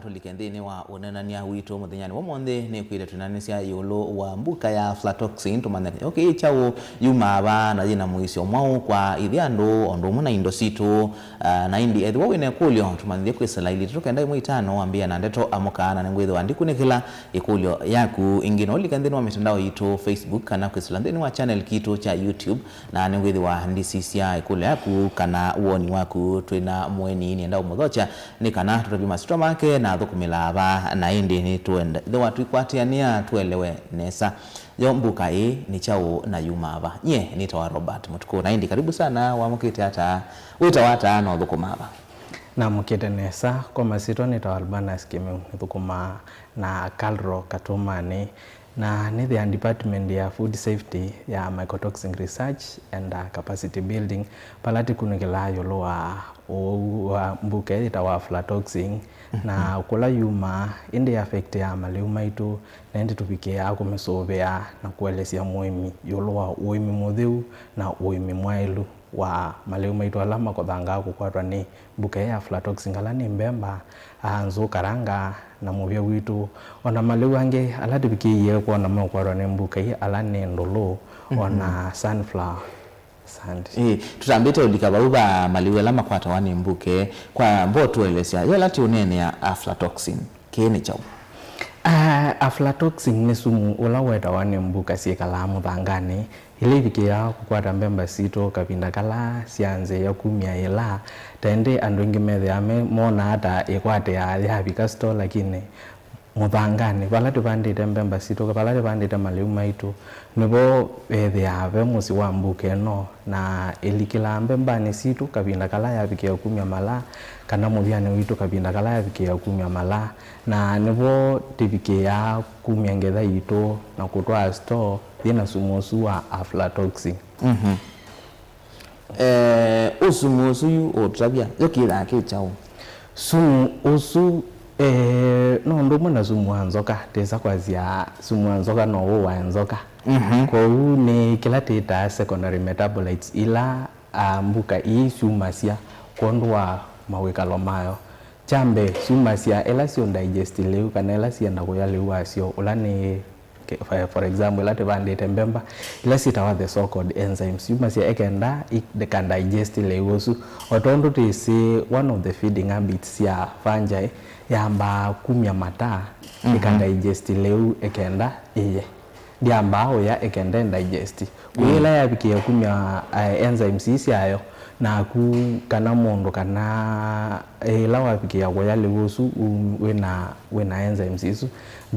Tulikendini wa unenania wito muthenyani wa monde ni kwire tunanisia yolo wa mbuka ya aflatoxin tumane okay chao yumaba na jina muisio mwao kwa ithiando ondo muna indo situ na indi ethi wawine kulyo tumanthie kwisala ili tukenda imwe itano ambia na ndeto amukana na ngwitho andikunikila ikulyo yaku ingino likendini wa mitandao yitu Facebook kana kwisala ndeni wa channel kitu cha YouTube na ngwithi wa ndisisia ikulyo yaku kana uoni waku twina mweni ni ndao muthocha ni kana tutapima stomake na thukumilava na indi ni tuende the watu ikwatiania tuelewe nesa yo mbuka hii ni chao na yumava nye ni tawa Robert Mutuku na indi karibu sana wamukite hata wita no thukumava na mukite nesa kwa masito ni tawa Albanas Kimeu thukuma na Kalro Katumani na ni the department ya food safety ya mycotoxin research and capacity building palati kunigela yolo wa mbuka itawa aflatoxin na kula yuma indi affect ya maliuma itu na indi tupike akumesovea na kuelesia muimi yolo wa uimi mutheu na uimi mwailu wa maliuma itu alama kothanga kukwatwa ni mbuka ya aflatoxin kala ni mbemba nzo karanga na muvya witu ona maliu ange ala tipikiye kwa na mkwatwa ni mbuka hii ala ni ndolo ona sunflower sand tutambite ulikabauba maliu alama kwata wani mbuke kwa mbotu elesia yo lati unene ya aflatoxin kini chao aflatoxin ni sumu ula weta wani mbuka si kala muthangani ile vikia kukwata mbemba sito kapinda kala sianze ya kumia ila tende andu ingi methe ame mona hata ikwate ya vika store lakini muthangani pala tupandite mbemba sito pala tupandite maliu maitu nibo ethe ave musi wa mbuke no na ilikila mbemba ni situ kapinda kala ya vikia kumia mala kana muvyane witu kapinda kala ya vikia kumia mala na nibo tivikia kumia ngetha ito na kutwa store thina sumusu wa aflatoxin usumusu yu otrabia yokira kichao sumu usu no ndomo na sumu anzoka tesa kwazia sumu anzoka no wo wa anzoka kwa hiyo ni kila teta secondary metabolites ila mbuka hii sumasia kondwa mawekalo mayo chambe sumasia ela sio digest leu kana ela sienda kuyaliwa asio ulani for example ila tebandite mbemba ila sitawa the so called enzymes sumasia ekenda they can digest leusu otondo tisi one of the feeding habits ya fungi yamba kumya mata ikanda digest leu ekenda iye diamba ya ekenda digest kuila ya bikia kumya enzymes isi ayo na ku kana mondo kana ila wa bikia kwa yale usu wena enzymes isu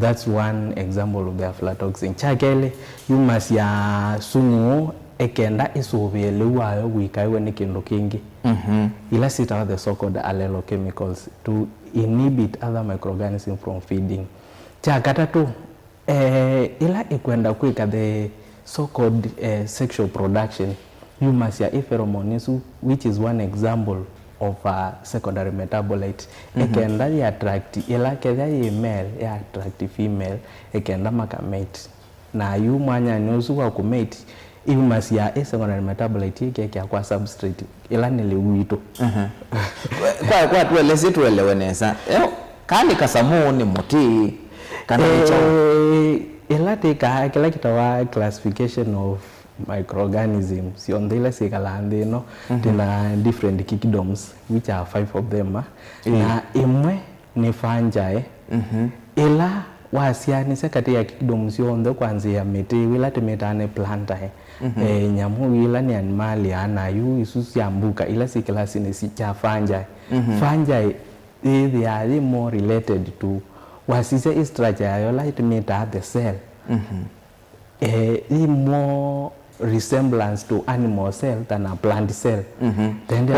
that's one example of the aflatoxin chakele yumas ya sumu ekenda isovele wayo wikaiwe ni kindu kingi ila sita the so called allelochemicals to inhibit other microorganisms from feeding chakata tu ila ikwenda kwika the so called sexual production humus ya pheromones which is one example of a secondary metabolite ekenda ya attract ila kedha ye male ya attract female ekenda makamate na yu mwanya nyosu wa kumate humus ya secondary metabolite yake kwa substrate ila niliwito kwa tueleze tuelewe nesa kali kasamu ni muti kana ila tika kila kitawa classification of microorganisms on the less ekalande no tena different kingdoms which are 5 of them na imwe ni fungi ila wasiani sekati ya kingdoms yondo kwanzia miti wila temetane planta nyamu ila ni animal ana yu isusi ambuka ila si class ni si cha fungi fungi they are more related to wasise structure ya light meta the cell more resemblance to animal cell than a plant cell tende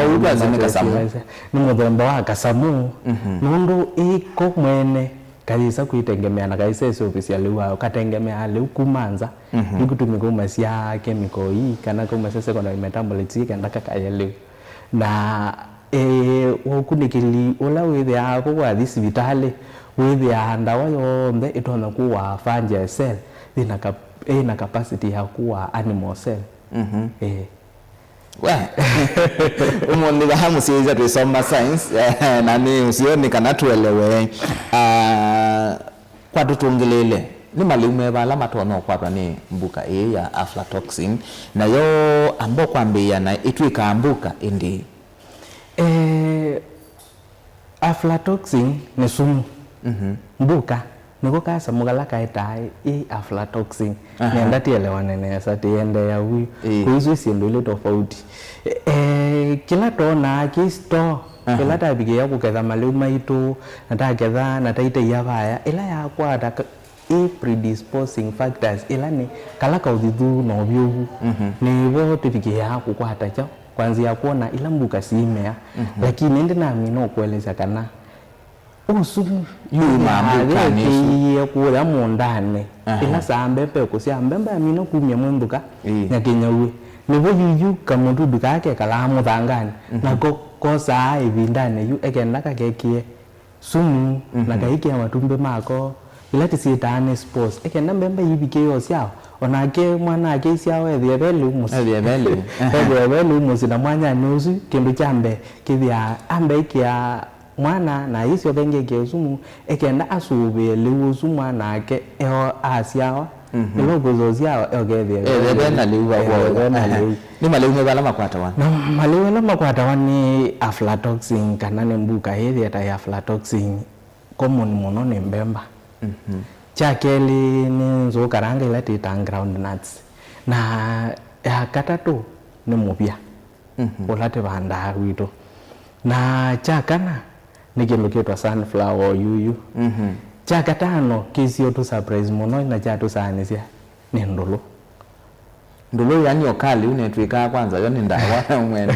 ni muthemba wa kasamu nundu iko mwene kalisa kuitengemea na kaisa isi official wao katengemea leu kumanza ikutumika umasia chemical hii kana kama secondary metabolites kenda kakaya leu na wokunikili ola withe ako kwa this vitale withe andawa yonde itona kuwa fungi cell ina capacity ya kuwa animal cell umundi bahamu siweza tuisoma science nani usioni kana tuelewe kwa tutungelele ni malume bala matono kwa ni mbuka ya aflatoxin na yo ambo kwambia na itu ikaambuka indi aflatoxin ni sumu mbuka niko kasa mugala kaitai aflatoxin nenda tielewane nesa tiende ya huyu kuizo siendo ile tofauti kila tona kisto kila tabige ya kuketha maluma itu nataketha nataite yabaya ila ya kwata predisposing factors ila ni kala kaudhidu no byogu ni bo tibige ya kukwata chao kwanza kuona ila mbuka simea lakini ndi na mino kueleza kana usumu yuma mbuka ni kula mondane ila sambe pe ko sambe mba mino kumya mbuka nyakenyawe nibo yuyu kamuntu dukake kala muthangani na ko saa ibindane yu egenda kagekie sumu na gaikia matumbe mako ila tisitane sports egenda mbembe yibike yosiao onake mwana ake siao ethiebelu musi na mwanya nusu kindu chambe kithia ambe kia mwana na isio thenge ke sumu ekenda asube lewu sumu mwana ake eo asiao ilo gozozia ogethia na liwa ni malewe bala makwata wan na malewe la makwata wan ni aflatoxin kana ne mbuka hethi ata aflatoxin common muno ni mbemba chakeli ni nzo karanga ila tita ground nuts na ya katatu ni mubia ulate banda wito na chakana ni kindu kitwa sunflower yuyu chakatano kisio tu surprise muno na chatu sanisia ni ndulu yani okali unetwika kwanza yo ni ndawa mwene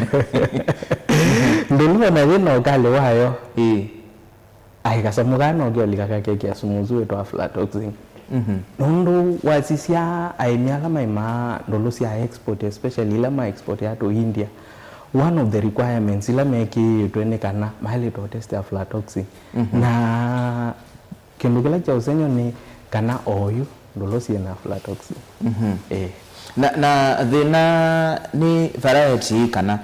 ndulu na wino okali wayo aikasamugano gyolika kake kia sumuzu eto aflatoxin nundu wasisia aimiala maima ndulu sia export especially ila ma export ya to India one of the requirements ila meki twene kana mahali to test aflatoxin na kindu kila cha usenyo ni kana oyu ndulu sia na aflatoxin na thina ni variety kana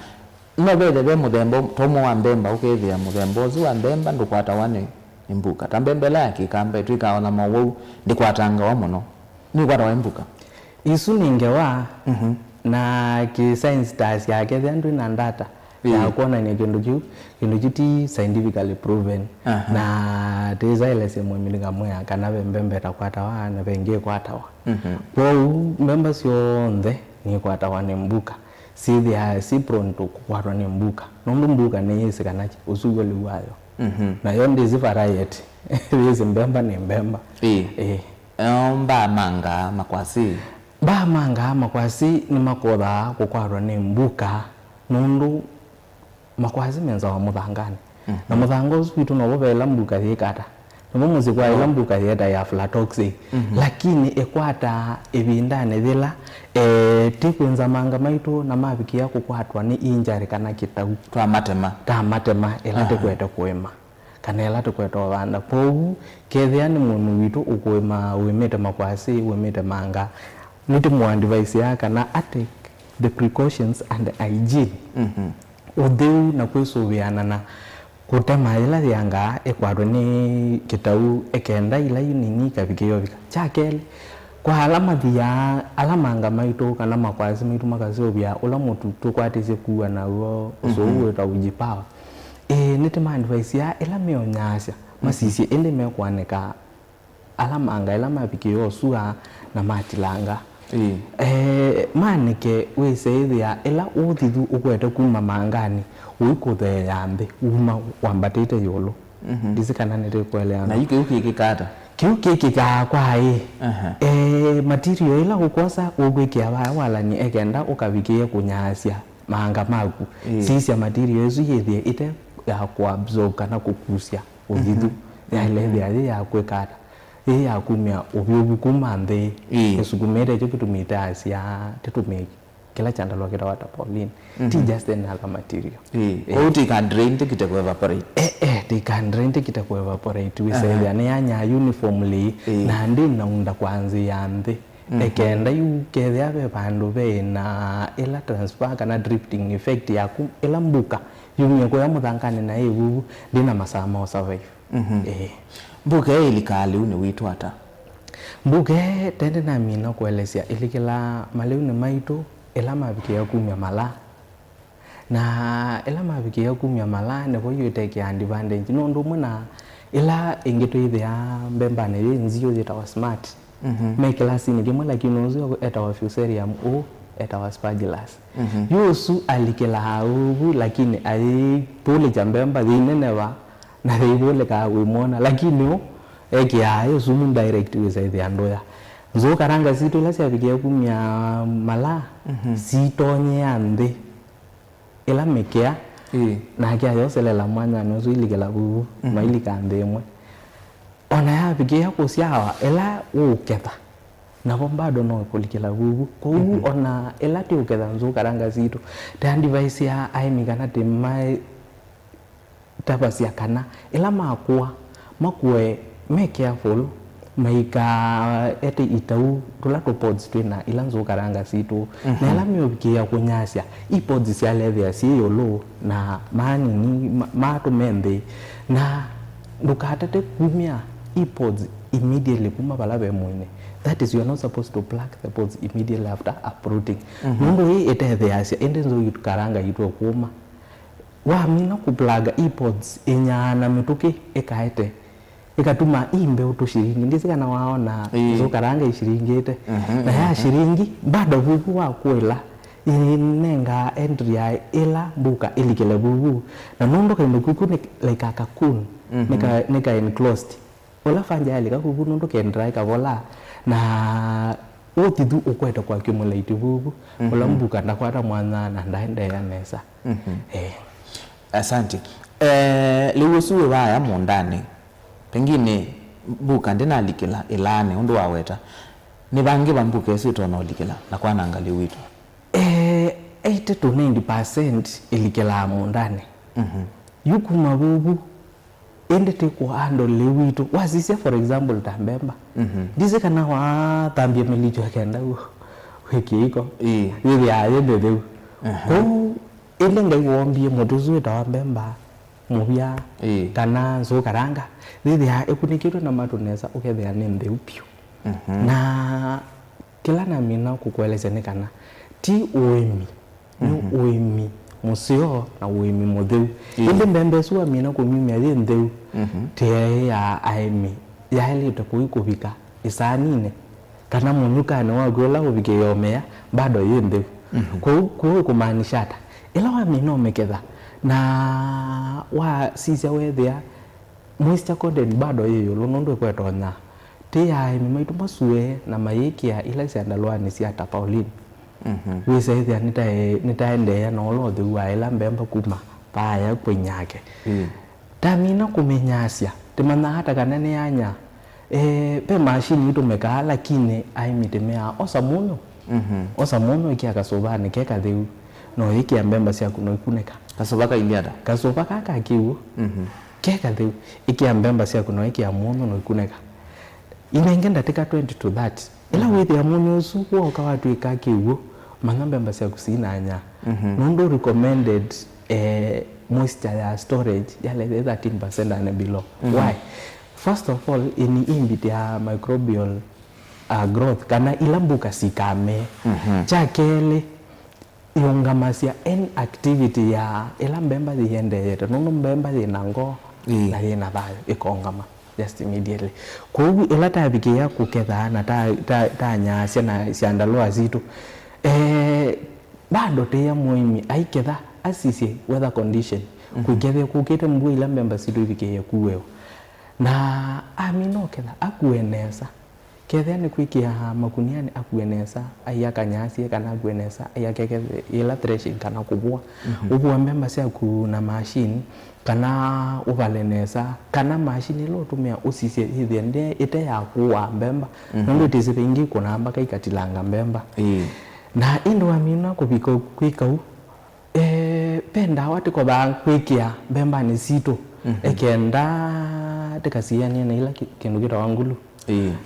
no be muthembo tomo wa mbemba ukethia muthembo zu wa mbemba ndukwata wane imbuka tambembela yake kambe twikaona mawu ndikwatanga wa muno ni kwata wa imbuka isu ningewa na ki science stars yake ndu na data ya kuona ni kindu kiti scientifically proven na teza ile semo milinga moya kana mbembe takwata wa na benge kwata wa kwa mbemba sio ndhe ni kwata wa imbuka si prone to kwatwa ni mbuka nondo mbuka ni yesi kanachi usugo liwayo na yonde zi variety yesi mbemba ni mbemba manga makwasi ni makoda kukwatwa ni mbuka nondo makwasi menza wa muthangani na muthango switu no bobela mbuka yikata no muzi kwa ila mbuka yeta ya aflatoxin lakini ekwata ebindane thila tikwenza manga maitu na mabikia kukwatwa ni injury kana kitau ta matema ela tekweta kuema kana ela tekweta wanda pou kethia ni munu witu ukwema wemete makwasi wemete manga niti mu device ya kana atake the precautions and the hygiene udeu na kwesubiana na kutema ila yanga ekwatwa ni kitau ekenda ila yunini kabikeyo bika chakeli kwa alamanga maitu kana makwasi maitu makazio bya ula mutu tukwatise kuwa na wo so ta ujipawa niti ma advice ya ila meonyasha masisi ende mekwaneka alamanga ila mabikio suwa na matilanga manike weseithia ila uthidu ukwete kuma mangani uikuthe yambe uma wambatite yolo ndisikana nete kweleana na yuki kikata kiuki kwae material ila ukosa ugwikia wala ni egenda ukabikie kunyasia manga magu sisia material yesu yethie ite ya kuabsorb kana kukusia uthidu ya ile ya kwekata ya kumia ubyobu kumande esukumere cyo kitumita asia tetumeki kila chandalo kita wata Pauline ti just another material it can drain tikita ku evaporate they can drain tikita ku evaporate we say ya nya uniformly na ndi naunda kwanza yande ekenda yu kethia be bandu be na ila transfer kana drifting effect yaku ila mbuka yumye kwa muthangane na ibu ndina masama o survive. Mbuka ilikali une witu ata mbuke tende na mina kuelezea ilikila maliuni maitu ila mabikia kumya mala na ila mabikia kumya mala ne boyo take advantage no ndo muna ila ingeto ile ya mbemba ne nzio zitawa smart make class ni kimwe lakini uzo etawa fusarium o etawa spagulus yusu alikila haubu lakini ai pole jambemba dhinenewa na dhibole ka wimona lakini eki ayo sumu direct wese andoya nzo karanga situ la sabikia kumya mala sitonye ande ela mekea na kia yo selela mwanya no ilikela bu mailika andemwe ona ya bikia kusiawa ela uketa na bombado no kulikela bu ko ona ela ti uketa nzo karanga situ ta device ya ai migana te mai tabasia kana ela makwe make careful maika ete itau tula to pods twina ila nzo karanga situ na ela miobikia kunyasya ipods ya level si yolo na mani ni mato membe na ndukatete kumia ipods immediately kuma balabe mwine. That is, you are not supposed to plug the pods immediately after uprooting. Mundu hii ete the asya ende nzo yutukaranga yitu kuma wa mina kuplaga ipods enyana mituki ekaete ikatuma imbe utushiringi ndisi na waona zo karanga ishiringite na ya shiringi bado bubu wa kwela inenga entry ya ila buka ilikele bubu na nondo ka mbuku ni like akakun nika enclosed ola fanja alika bubu nondo ka entry ka vola na otidu okweta kwa accumulate bubu ola mbuka ndakwata mwana na ndaende ya mesa. Asante. Liwusuwe waya mondane pengine buka ndena likila ilane undu waweta ni bangi bambuka esito no likila na kwa naangalia witu 80 to 90% ilikila mondane yuku mabubu endete kwa ando lewitu wasisia for example tambemba dise kana wa tambia melijo kenda wiki iko hivi aye bebe ko ile ngaiwombie mutuzu tawambemba mubya kana zo karanga dhithi ya ekunikitwe na matuneza ukethea ni mbeupyo na kila na mina kukueleza ni kana ti uimi ni uimi musio na uimi mutheu ile mbembe suwa mina kumimia thi ntheu te ya aimi ya ile itakuikubika isanine kana munyukane wa gola ubike yomea bado yende kwa kumaanisha hata ila wa mina umeketha na wa sisi wethia moisture content bado yeyo lonondo kwetonya te ya maitu masue na mayikia ila sandalwani sia ta Pauline wese thia nitaende ya no lo thua ila mbemba kuma paya kwenyake tamina kumenyasya temana hata kana ne anya pe machine itumeka lakini aimitemea osamuno ikia kasobani keka theu no ikia mbemba sia kuno ikuneka kasobaka iliata kasobaka kakiu keka theu ikia mbemba sia kuno ikia muno no ikuneka inengenda tika 20 to that ila withi ya muno usu kwa kawatu ikakiu mana mbemba sia kusina anya nondo recommended moisture ya storage ya like 13% and below. Why? First of all, ini imbiti ya microbial growth kana ilambuka sikame chakele yongamasia en activity ya ila mbemba diende yete nono mbemba dinango na yena bayo ikongama just immediately kugu ila tabiki ya kuketha na ta nyasia na siandaloa zitu bado te ya muimi aiketha asisi weather condition kukete mbu ila mbemba situ ibike ya kuweo na amino ketha akuenesa ketha ni kwikia makuniani akuenesa ayaka nyasi kana akuenesa ayake ila threshing kana kubwa ubwa mbemba sia kuna machine kana uvalenesa kana machine lo tumia usisi hithi nde ite ya kuwa mbemba ndo tizipingi kuna ambaka ikatilanga mbemba na indo amino kubiko kwikau penda wati ko ba kwikia mbemba ni sito ekenda tekasiania na ila kindu kita wangulu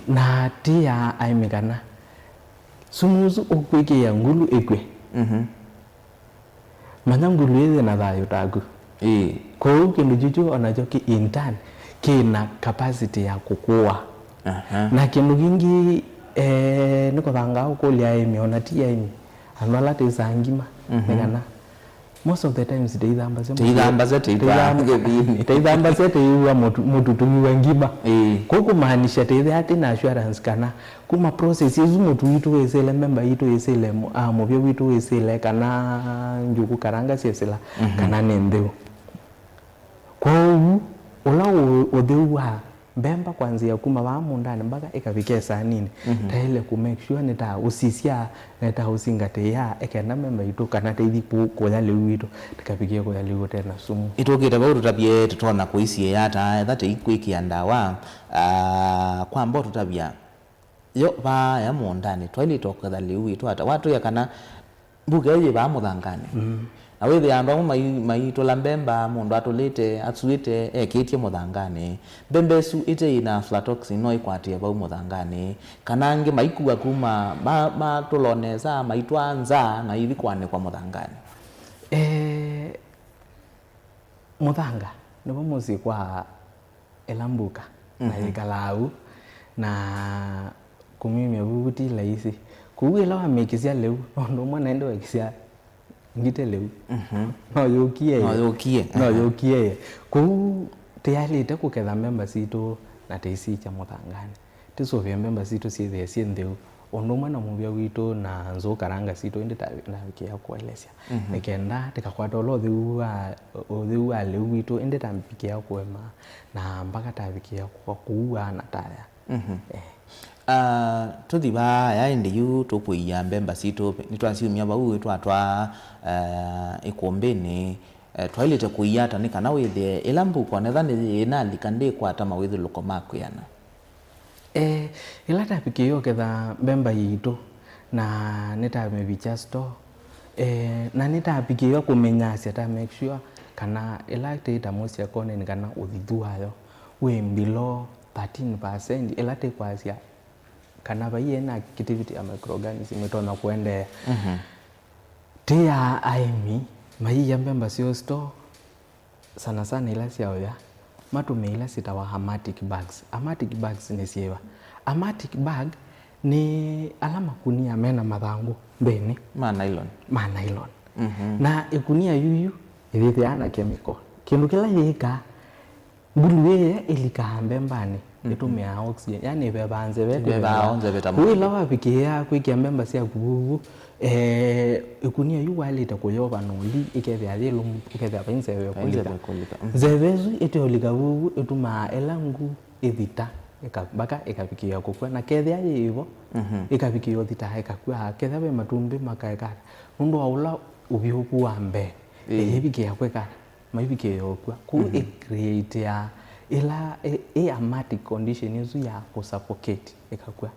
na tia aimikana sumuzu okweke ya ngulu ekwe manya ngulu yethe na thayo taku kou kindu chuchu onacho ki intern kina capacity ya kukua na kindu kingi niko thanga ukulia imi ona ti imi anwala te sangima nekana most of the times teithamba sete yuwa mututumi wa ngima kuku maanisha teithe ati na assurance kana kuma process izu mutu witu wesele member yitu wesele muvyo witu wesele kana njuku karanga sesela kana nendeu kwa ula utheu wa mbemba kwanzia kuma wa mundani mpaka ikafikia saa nini taile ku make sure nita usisia nita usingate ya ekena member yitu kana teithi kuya liu witu tikafikia kuya liu tena sumu itokita ba tutabie tutona kuisie yata that ikwikia ndawa kwamba tutabia yo ba ya mundani twali tokatha liu witu hata watu yakana mbuga ye ba muthangani na wewe ando mai to lambemba mundu atulite atsuite ekitie muthangani bembesu ite ina aflatoxin no ikwatie ba muthangani kanange maikuwa kuma ma tuloneza maitwanza na ithi kwane kwa muthangani muthanga nibo muzi kwa elambuka na ikalau na kumimya buti laisi kuwela wa mekisia leu ndo mwana ende wakisia ngite leu no yokie ku teyalite kuketha member situ na teisi cha muthangani tisovya member situ siethe sientheu ondo mwana muvya witu na nzo karanga situ indi tavikia kuelesya nikenda tikakwata ulo theu wa leu witu indi tampikia kuema na mpaka tavikia kuua na taya tuthiba yaindi yu tukuia mbemba situ nitwasiumia bau twatwa ikumbini twailite kuiata ni kana withe ilambu kwa nethani inali kandi kwata mawithe luko mako yana ila tapikio ketha mbemba yitu na nitamevicha store na nitapikio kumenyasya ta make sure kana ila teita mosia kone ni kana uthithuayo we below 13% ila tekwasya kana baiye na activity ya microorganism itona kuendea tia aimi mai ya mbemba sio store sana sana ila siaoya matume ila sitawa hermetic bags ni sieva hermetic bag ni alama kunia mena mathangu mbeni ma nylon na ikunia yuyu ithithe ana chemical kindu kila yika nguluwe ilika mbembani itumia oxygen yani bebanze wila wapikia kwikia mbemba sia kububu ikunia yu walita kuyoba noli ikethia thilu ikethia bainze kulika zevezu itiolika bubu ituma elangu ithita ikabaka ikapikia kukwa na kethia yivo ikapikia thita ikakwa kethia be matumbi makaeka mundu aula ubiuku ambe ebikia kweka maibikia yokwa ku create ya ila hermetic condition izu ya kusuffocate ikakwa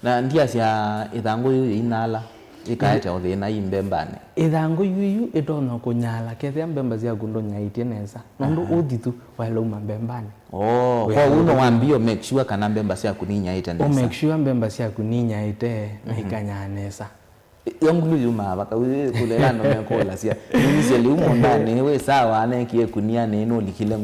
na ndia cia ithangu inala ikaeta uthina imbembane ithangu yuyu itona kunyala kethia mbemba cia gundo nyaitie nesa nondu uthitu wailuma mbembane kwa uno wambio make sure kana mbemba cia kuninyaite nesa make sure mbemba cia kuninyaite na ikanya nesa yongulu yuma baka kulela no mekola sia ni sia liumo ndani we sawa anakie kunia neno likile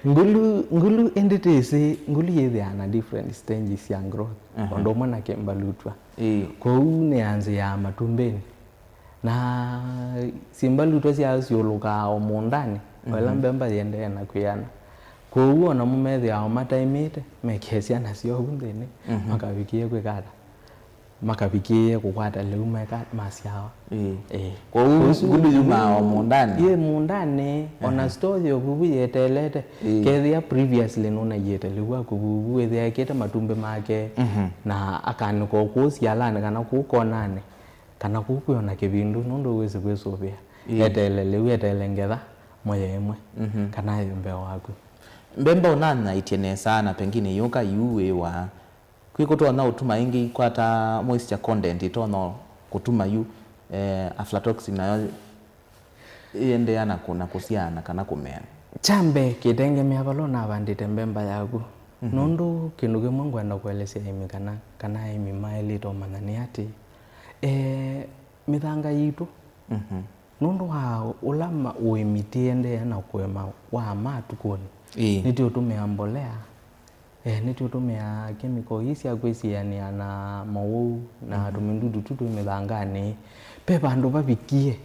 ngulu endetese ngulu yethe ana different stages ya growth ondo mwana kembalutwa kwa une anze ya matumbeni na simbalutwa sia sioluka omundani wala mbemba yende na kuyana kwa uo na mumethe ya mataimite mekesia na sio hundene makabikie kwekata makabikie kukwata leuma ka masiawa kwa ngulu yuma omundani mundani ona story obubu yetelete kethia previously nona yeteliwa kububu wethia kete matumbe make na akaniko kusialana kana kukonane kana kukuona kibindu nondo wese kwesopia yetelele yetelengetha moya emwe kana yombe wako mbemba onana itiene sana pengine yoka yuwe wa kwikutoa na utuma ingi kwata moisture content itono kutuma yu aflatoxin na iende yana kuna kusiana kana kumea chambe kitengemea balona bandite mbemba yaku Nondo kindu kimwe ngwenda kuelezea imi kana imi maelito manani ati mithanga yitu nundu wa ulama uimitiende na kuema wa matukuni niti utumia mbolea niti utumia chemical hisi akwisiania na mawou na tumindudu tutu mithangani pe bandu babikie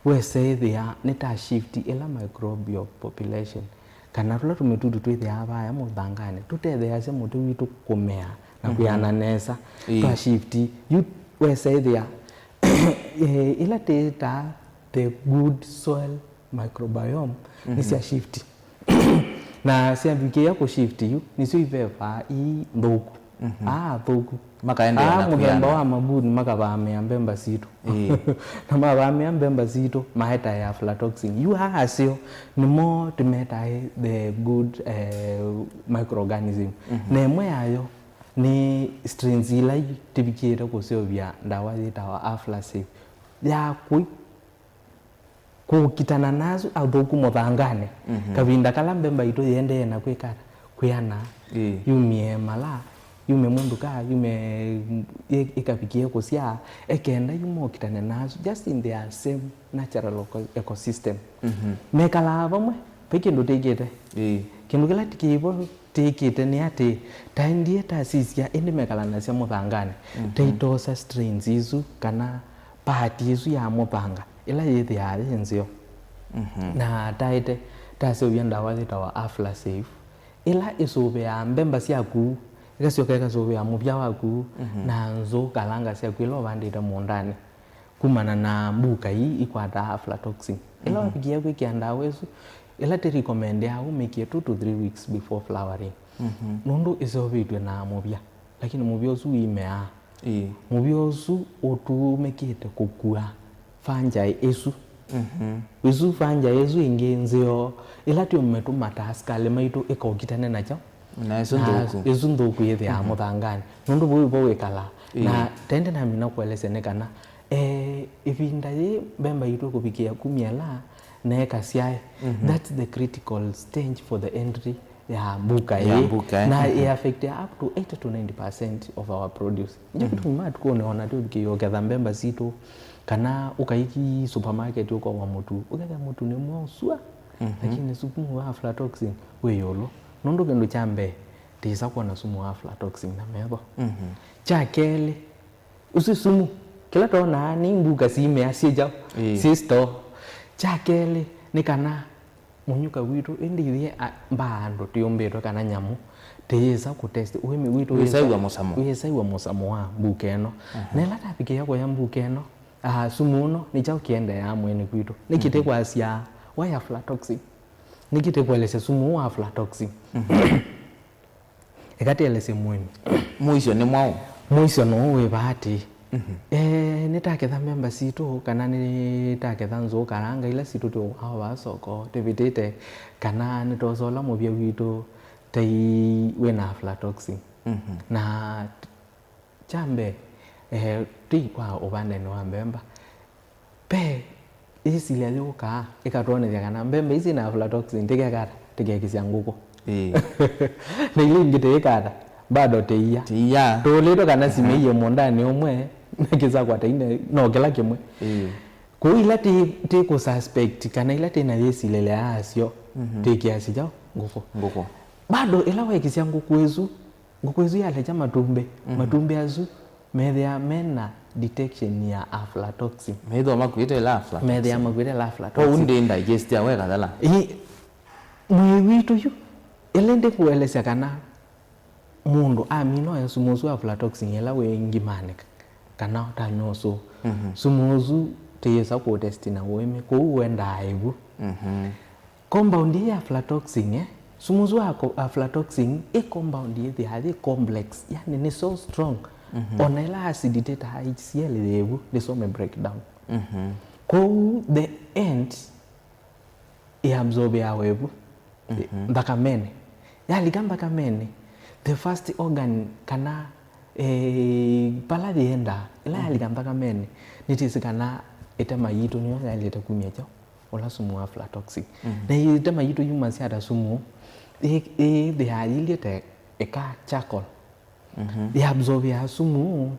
wesethia nita shift ila microbial population kana tula tumitundu twithia abaya muthangani tutethia cia muti witu kumea na kuyana nesa twa shift you wesethia ila teta the good soil microbiome ni cia shift na cia bikia ku shift yu ni cio iveva I thuku thuku makaendelea na muthemba wa mabuni makavamia mbemba zitu na mavamia mbemba zitu maheta ya aflatoxin yu haasio nimo tumeta the good microorganism na imwe yayo ni strains ila tibikire kusiovia ndawa zitawa aflasafe ya kukitana nazo athuku muthangane kavinda kala mbemba itu yende na kwikara kuyana yumie mala yume mundu ka yume ikapikie kusia ekenda yumo kitane nazo just in their same natural ecosystem mekala vamwe pekindu tikite kindu kila tikivo tikite ni ati taindie tasisia indi mekala nacia muthangane taitosa strains isu kana party isu ya muthanga ila yithia yenzio na taite tasio ndawa zitawa aflasafe ila isuvia mbemba ciaku igacoka igacuvia muvia waku na nzu kalanga ciaku ila uvandite mundani kumana na mbuka hii ikwata aflatoxin ila wapikia kwikia ndawa isu ila ti recommend ya umikie 2 to 3 weeks before flowering nundu isovitwe na muvia lakini muvia usu imea muvia usu utumikite kukua fungi isu isu fungi isu ingi nzio ila ti umetuma taskale maitu ikogitane nacho na isu nthuku yithia muthangani nundu bwo wikala na tende na mina kuelezene kana ivinda yi mbemba yitu kubikia kumiela na ekaciae that's the critical stage for the entry ya mbuka na i affect up to 80 to 90% of our produce kitu matu kuona tu bikiyoketha mbemba zitu kana ukaiki supermarket uko wa mutu uketha mutu ni mwosua lakini sumu wa aflatoxin weyolo nundu kindu chambe tisa kuona sumu wa aflatoxin na metho cha kele usi sumu kila tona ni mbuka simea sija sisto cha kele ni kana munyuka witu indithie mbando tiumbitwe kana nyamu tisa kutest wemi witu wesaiwa musamo wa mbuka eno na ila tapikia kwa ya mbuka eno sumu no ni chao kiende ya mwene kwitu nikite kwa sia wa aflatoxin nikite kueleza sumu wa aflatoxin ekati elese mwene mwisho ni mwao mwisho no we bahati nitaketha mbemba situ kana nitaketha nzu karanga ila situ tu hawa soko tevitete kana nitozola muvia witu tai wena aflatoxin na chambe ti kwa ubande no mbemba pe isi ile yuka ikatone kana mbemba isi na aflatoxin tikekisia nguko na ile ngite ikata bado teia tolito kana simeiye mondani omwe nakiza kwa taine no kila kimwe ko ila ti ku suspect kana ila tena yesi lele asio tekiasi jao nguko bado ila wekisia nguko ezu yale cha matumbe azu methia mena detection ya aflatoxin metho makwite la aflatoxin unde digest ya weka dala mwiwitu yu elende kueleza kana mundu amino ya sumuzu aflatoxin ela wengi manek kana tanoso sumuzu teyesa ku test na weme ko uenda aibu compound ya aflatoxin sumuzu aflatoxin compound ye the complex yani ni so strong ona ila acidity ta HCl levu ni so me breakdown ko the end absorbe ya wevu ndakamene yali kamba kamene the first organ kana pala dienda ila yali kamba kamene nitisi kana etema yitu niyo yali takumia cho ola sumu aflatoxin na itema yitu yuma siata sumu the hayili te eka charcoal ya absorb ya sumu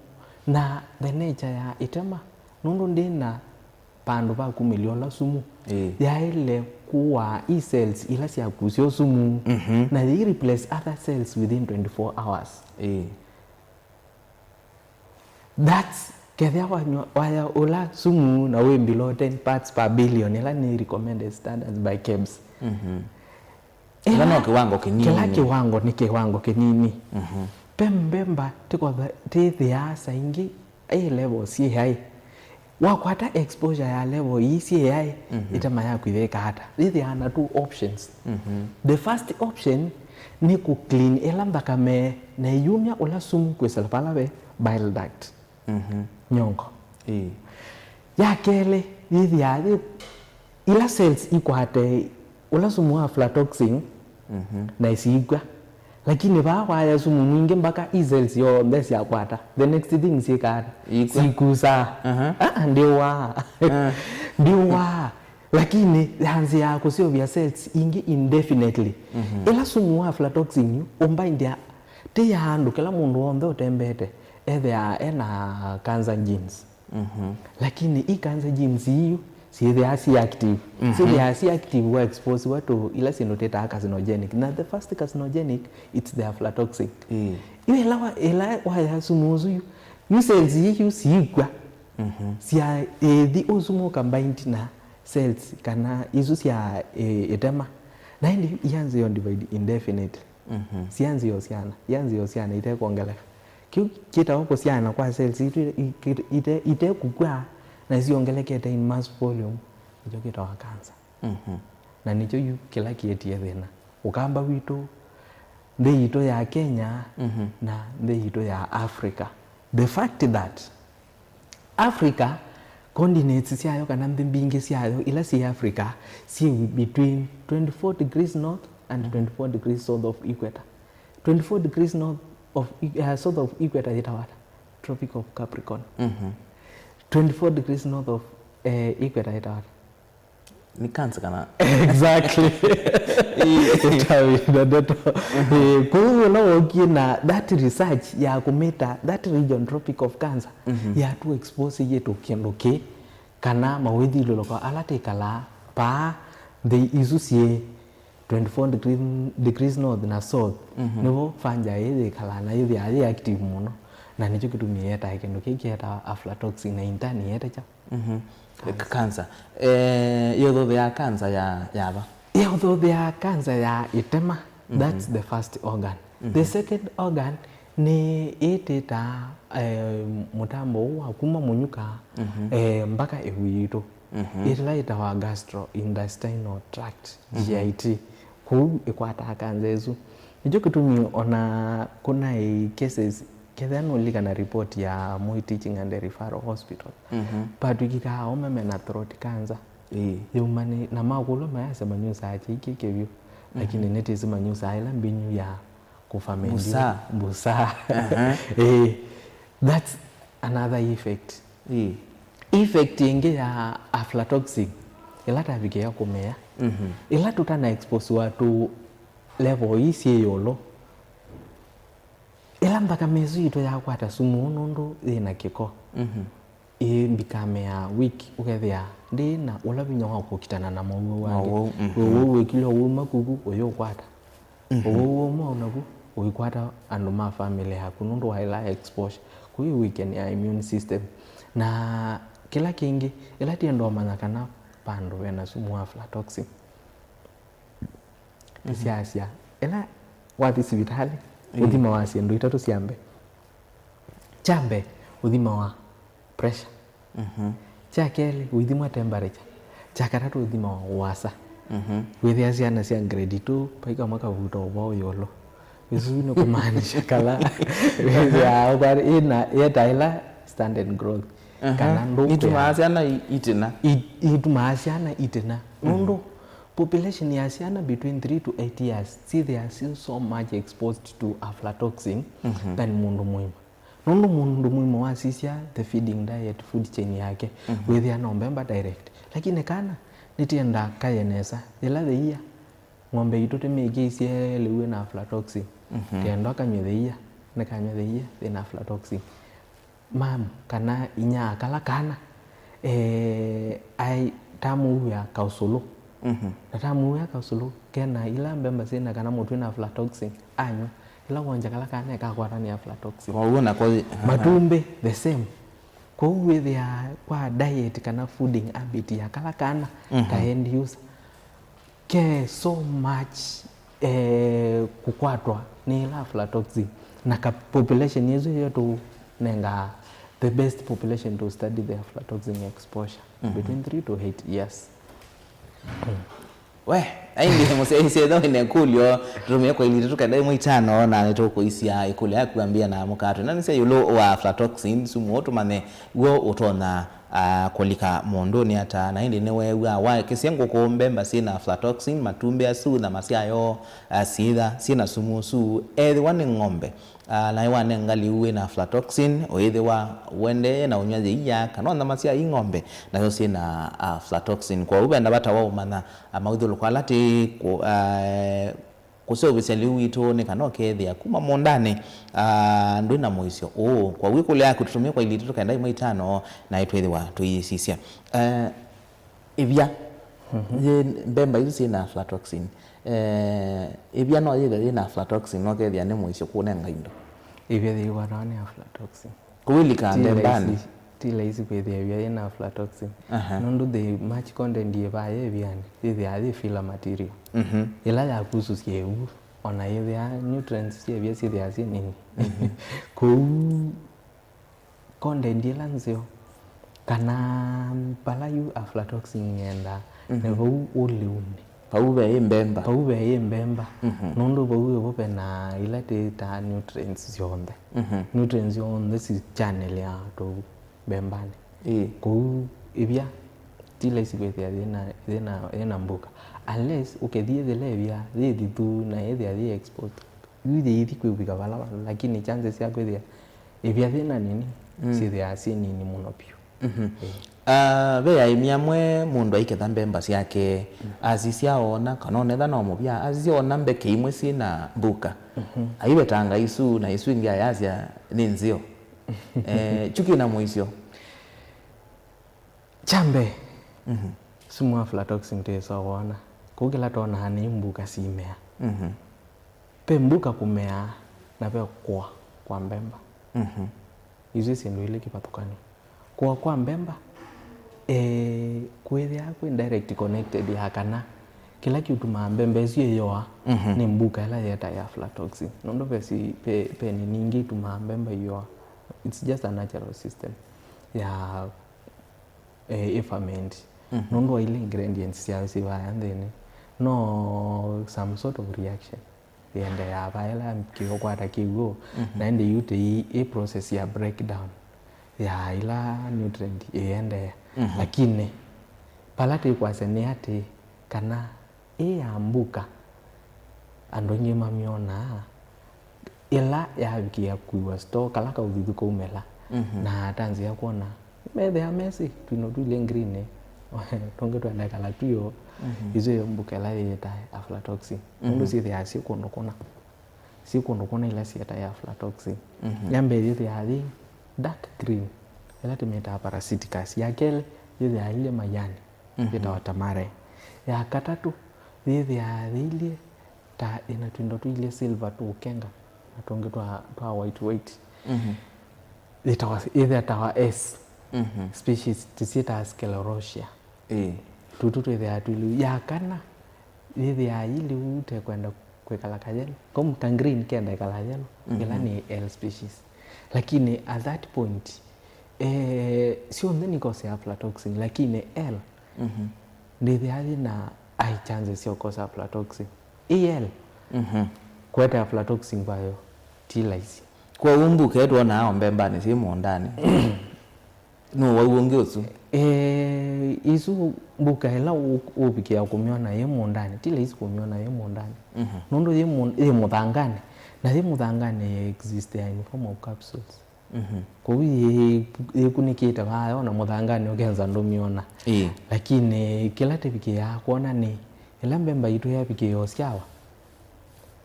na the nature ya itema nundu ndina pandu ba kumiliola sumu ya ile kuwa cells ila sia kusio sumu na they replace other cells within 24 hours. That's kethia waya ula sumu na we below 10 parts per billion ila ni recommended standards by KEBS. Ila kiwango kinini. Kila kiwango ni kiwango kinini. Pembemba tiko the asa ingi level si high. Wakwata exposure ya level hii si high itama ya kuiveka hata. There are two options. The first option ni ku clean elamba kame na yumya ula sumu kwesela palawe bile duct. Nyongo. Ya kele hivi hadi ila cells ikwate ula sumu wa aflatoxin na isigwa lakini bawa ya sumu mwingi mpaka cells yo ndesi ya kwata the next thing sikata sikusa ndiwa lakini hanzi yako sio vya cells ingi indefinitely ila sumu wa aflatoxin omba india te ya handu kila mundu onde otembete ena cancer genes lakini i cancer genes hiyo si they are si active so they are si active were exposed watu ila sinoteta carcinogenic na the first carcinogenic it's the aflatoxin iwe ela wa ya sumuzu you cells hiyo sigwa sia the osumo combined na cells kana izu sia etema na ndi yanze on divide indefinitely sianzi yosiana ite kuongela kita huko siana kwa cells ite kukua na ziongelekete in mass volume ndio kita wa cancer na nicho yu kila kieti thina ukamba wito ndeito ya Kenya na ndeito ya Africa. The fact that Africa continents siayo kana mbingi siayo ila si Africa si between 24 degrees north and 24 degrees south of equator. 24 degrees north of south of equator itawata Tropic of Capricorn. 24 degrees north of equator itawata ni cancer kana exactly itawi ndoto kwa no kina that research ya kumeta that region Tropic of Cancer ya to expose yetu kiendoke kana mawethi loloka alate kala pa the isusie 24 degrees north na south nivo fanja ile kala na ile ali active muno na nicho kitumia eta ikendoke kieta aflatoxin na intani eta cha cancer yotho ya cancer ya ba yotho ya cancer ya itema that's the first organ the second organ ni iteta mutambo wa kuma munyuka mpaka ewito itlaita wa gastrointestinal tract GIT ku ikwata cancer ezu nicho kitumia ona kuna cases kedhano lika na report ya Moi Teaching and Referral Hospital patukika omeme na throat cancer yumani na makulo mayasa manyusa achiki kevyo lakini neti zima nyusa ila mbinyu ya kufamendi busa that's another effect effect inge ya aflatoxin ila tavike ya kumea ila tutana expose watu level isi yolo ila mpaka mezu ito ya kwata sumu nondo ina kiko mbikame ya wiki ukethia ndi na ula binya wako kitana na mawo wange wewe kilo wuma kuku oyo kwata owo mo naku oikwata ando ma family haku nondo ila exposure kuyi weekend ya immune system na kila kingi ila tiendo manakana pando wena sumu aflatoxin siasia ila wati sibitali udhima wa asiendo itatu siambe chambe udhima wa pressure chakeli udhima wa temperature chakatatu udhima wa uwasa withi asiana sia grade 2 paika mwaka vuto wao yolo izuni kumaanisha kala withi ya bari ina yeta ila standard growth kana ndo itumaasiana itina ndo population ya Asiana between 3 to 8 years see they are still so much exposed to aflatoxin than mundu muhimu. Mundu muhimu wa sisia the feeding diet food chain yake with ya nombemba direct lakini kana nitienda kayenesa ila the year ngombe itote mege isia lewe na aflatoxin kendo kanywetheia ne kanywetheia thina aflatoxin mam kana inya kala kana ai tamu ya kausulu na tamu ya kausulu kena ila mbemba sina kana mutu na aflatoxin anywa ila wonja kala kana kakwata ni aflatoxin waona kwa matumbe the same kwa with ya kwa diet kana fooding habit ya kala kana ka end user ke so much kukwatwa ni ila aflatoxin na ka population yetu yetu nenga the best population to study the aflatoxin exposure between 3 to 8 years. We aindi muse do ine kulyo rumye kwa ili tukadai mwitano na netoko isia ikule ya kuambia na mukato nani se yulo wa aflatoxin sumu oto mane wo utona kolika mondo ni ata na hindi newe wa kisiango kumbemba sina aflatoxin matumbe asu na masiayo sida sina sumu su wane ngombe na iwane ngali uwe na aflatoxin oedhe wa wende na unywaze iya kanona masia ingombe na yo sina aflatoxin kwa ube ndabata wao mana maudhulu kwa lati kuseo viseli wito ni kanoke thea kuma mondane nduna moisio kwa wikule ya kututumia kwa ili tuka ndai mwitano na itwedhi wa tuisisia ivya mbemba hizi sina aflatoxin ivya no yega ina aflatoxin no ke thea ne moisio kunenga indo ivya thi wana ni aflatoxin kuwilika mbembani tila isi kwethia ivya ina aflatoxin nondu the much content yevaye vyani ithia thi filler material ila ya kusu sieu ona ithia nutrients yevya sithia si nini ku content ila nzio kana pala yu aflatoxin yenda ne vau uliuni pauve mbemba nondu vau vope na ila ta nutrients yonde nutrients yonde si channel ya to bembani ku ivya tila isi kwethia thina mbuka unless ukethie thelevya thithi tu na ethia thi export yuthi ithi kwivika vala lakini chances ya kwethia ivya thina nini sithia si nini muno piu ve aimia mwe mundu aiketha mbemba siake azisiaona kanonetha no muvya azisiona mbeke imwe sina mbuka aiwe tanga isu na isu ingia yazia ni nzio chuki na muisio chambe sumu aflatoxin teso wona kukila tona hani mbuka simea pe mbuka kumea na pe kwa mbemba izo sindu ile kipatukani kwa mbemba kwethia kwi direct connected ya kana kila kitu mbemba isio yoa ni mbuka ila yeta ya aflatoxin nondo pe ni ningi tu mbemba yoa it's just a natural system ya ferment nondo ile ingredients ya siva and then no some sort of reaction yenda ya baila mkiyo kwata kigo na ende yute a process ya breakdown ya ila nutrient yenda lakini palate kwa seniate kana ya mbuka andonye mamiona ila ya vikia kuwa store kala ka uthithuko umela na tanzi ya kuona methe ya mesi twino twile green tonge twenda kala tuyo izo mbuka la yeta aflatoxin ndu si thia si kondokona ila si yeta ya aflatoxin yambe yete ya dark green ila tumeta parasiticus ya kele yete ya ile majani yeta watamare ya katatu yete ya ile ta ina twindo tu ile silver tu kenga atonge twa white ita tawa S species tisita Sclerotia tututu ithia twilu yakana ithia ili ute kwenda kwekala kajelo kom tangreen kenda kala jelo ila ni L species lakini at that point sio ndeni kosa aflatoxin lakini L ndithia na ai chances ya kosa aflatoxin EL kweta aflatoxin bayo tilaisi kwa umbuke etu ona mbembani si mondani no wauonge usu isu mbuka ila ubikia kumiona ye mondani tilaisi kumiona ye mondani nondo ye muthangane na ye muthangane exist in form of capsules kwa hiyo kunikita bayo na muthangane ugenza ndomiona lakini kila tibikia kuona ni ila mbemba itu ya bikia yosiawa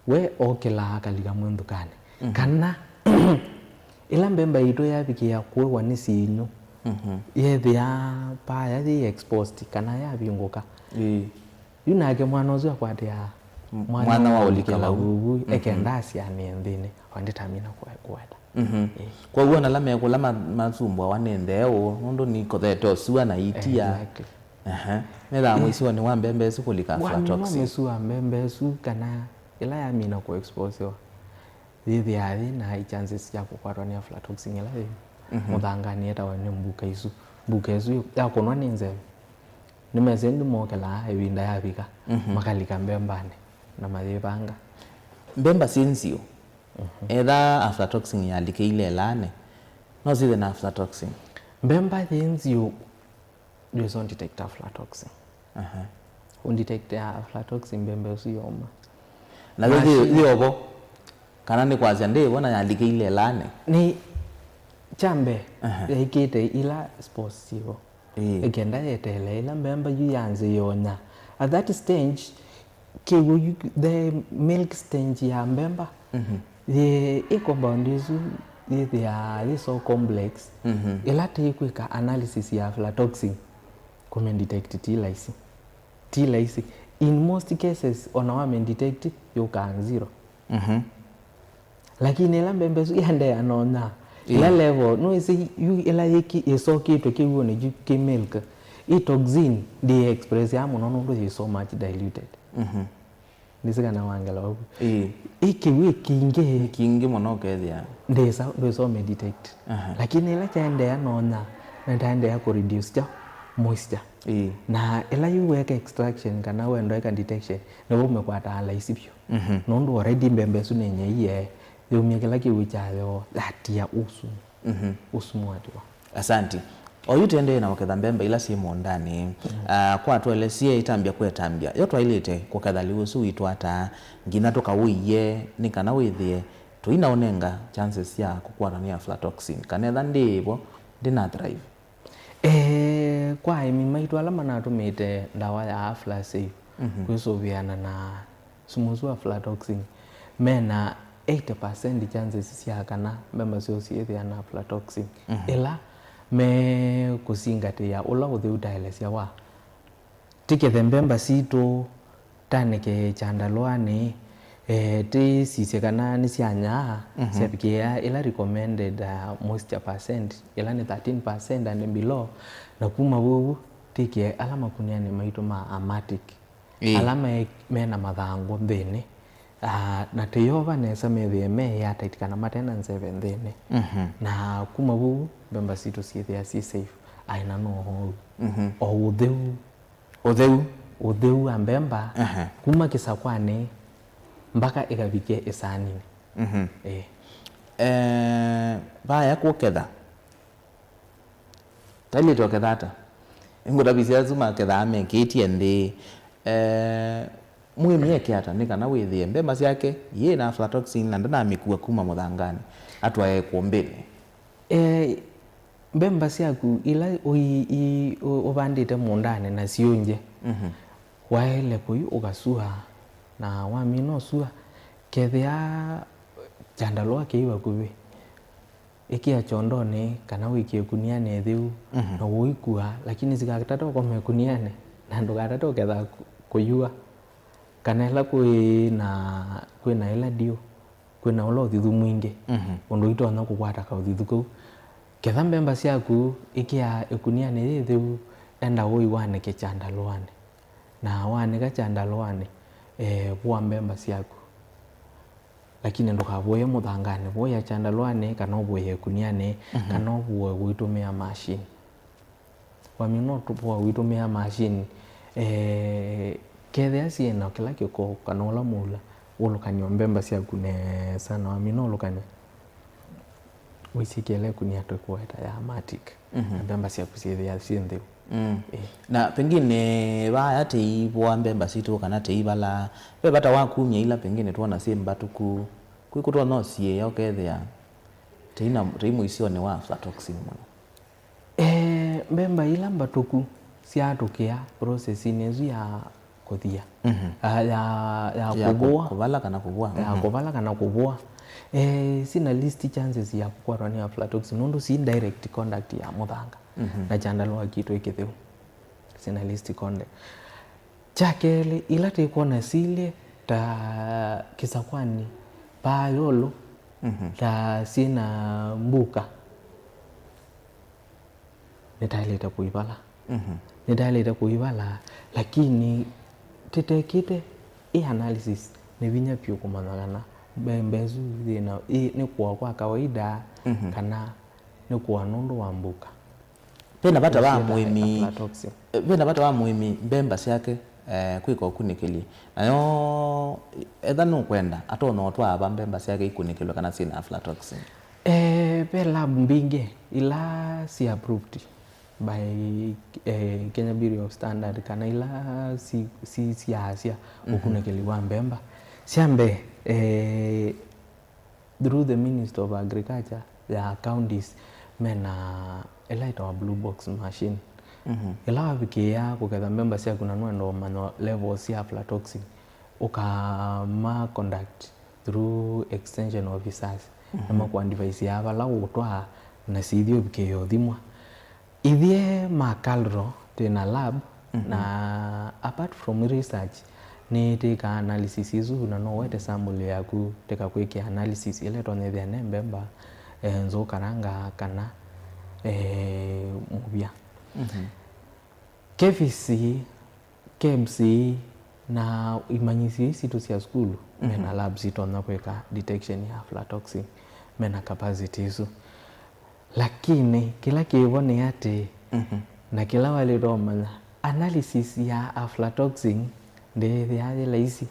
we okela kalika mwendukane kana ila mbemba ito yabikia kuwa ni sinyu yethia pa yathi exposed kana yabinguka yunake mwana uzu akwatia mwana wa ulikela ugu ekendasi anendine wanditamina kwenda kwa uona lame kula mazumbwa wanendeo nondo niko theto suwa na itia nela mwisiwa ni wambembe su kulika aflatoxin mwisiwa wambembe su kana ila yamina ku expose thithi yathi na high chances ya kukwatwa ni aflatoxin ila muthangani eta wa mbuka isu ya kunwa ni nzeve nimesendi mokela ewinda yabika makalika mbembane na mathibanga mbemba sinzio etha aflatoxin yalike ile lane no zithe na aflatoxin mbemba sinzio you don't detect aflatoxin undetect aflatoxin mbemba usiyoma na thiobo kana ni kwazia ndi wona yalike ile lane ni chambe yaikite ila sports sivo egenda yetele ila mbemba yu yanze yonya at that stage the milk stage ya mbemba the compound isu they are so complex ila tekwika analysis ya aflatoxin kumen detect T lysi in most cases ona wa men detect you can zero lakini ila mbemba su yande anona ila level no isi yu ila yiki isoki to kiwone ju ki milk toxin the express ya muno no is so much diluted nisika na wangala wabu ikiwe kinge muno kethia ndeso meditate lakini ila chende ya nona na tande ya ku reduce ja moisture na ila yu weka extraction kana wendo eka detection no umekwata ala isipyo nondo already mbembe su nenye iye yumyekela kiwichayo latia usumu atiwa asanti oyutende na waketha mbembe ila si mondani kwa twele sie itambia kwetambia yo twailite kukethali usu witwata ngina toka wiye nikana withie tuinaonenga chances ya kukwata ni aflatoxin kanetha ndivo ndina thrive kwa imi maitu ala manatumite ndawa ya aflasafe kwisoviana na sumuzu aflatoxin mena 80% chances sia kana mbemba sio siethia na aflatoxin ila me kusingatia ula uthiutailesia wa tikethe mbemba sito taneke chandalwani ti sise kana ni sianya sepikia ila recommended moisture percent ila ni 13% and below na kuma wugu tike alama kuniani maitu ma amatic alama mena mathango thini na teyova nesa metheme ya taitikana matena 7 thini na kuma wugu mbemba sito siethia si safe aina no o utheu ambemba kuma kisakwani mpaka ikavikia isanini baya kuketha tali tokethata inguda bisia zuma ketha amekitie ndi mwimi yake hata nikana withie mbemba ciake ye na aflatoxin na ndana mikua kuma muthangani atwae kuombele mbemba ciaku ila ubandite mundane na cionje waele kuyu ugasua na wamino sua kethia chandalwa kiiwa kuvi ikia chondone kana wikie kuniane thiu na uikua lakini zikatata kwa mekuniane na ndugata uketha kuyua kana ila kwina ila dio kwina ulo thithu mwingi undu itona kukwata ka thithu ku ketha mbemba ciaku ikia ikuniane thiu enda uiwane ke chandalwane na wane ka chandalwane bua mbemba ciaku lakini ndukavuye muthangani vuya chandalwane kana uvuye kuniane kana uvuye gwitumia machine wamino tupua gwitumia machine kethia ciena kila kiko kana ula mula ulukania mbemba ciaku ne sana wamino ulukania wisikele kunia tukweta ya matic mbemba ciaku ciethia cientheu na pengine baya teibwa mbemba situ kana teibala bebata wakumya ila pengine tuona simba tuku kwikutwa no sie okethia teina teimu isio ni wa aflatoxin mbemba ila mbatuku ciatukia process inezu ya kuthia ya kuvala kana kuvua ya kuvala kana kuvua sina list chances ya kukwatwa ni aflatoxin nundu si direct contact ya muthanga na chandalwa kitu ikithiu sina list contact chakele ila tikona sile ta kisakwani pa yolo ta sina mbuka nitaileta kuivala lakini titekite analysis ni vinya pio kumanyagana mbembezu thina ni kwa kawaida kana ni kwa nundu wa mbuka pena bata wa muimi mbemba ciake kwika ukunikili nayo etha no kwenda atona otwa aba mbemba ciake ikunikilwe kana sina aflatoxin pe lab mbinge ila si approved by Kenya Bureau of Standard kana ila si Asia ukunikili wa mbemba siambe through the Minister of Agriculture ya counties mena elaita wa blue box machine ila wabikia kuketha mbemba cia kunanua ndo manyo levels ya aflatoxin ukama conduct through extension officers nama kwa device ya bala utwa na sithio bikio thimwa ithie makalro tena lab na apart from research ni teka analysis izu na no wete sample yaku teka kwiki analysis ile tonethia ne mbemba nzo karanga kana mubia KVC KMC na imanyisi isitu cia skulu mena labs itona kweka detection ya aflatoxin mena capacity isu lakini kila kivone ati na kila wale romanya analysis ya aflatoxin ndethi yaje laisi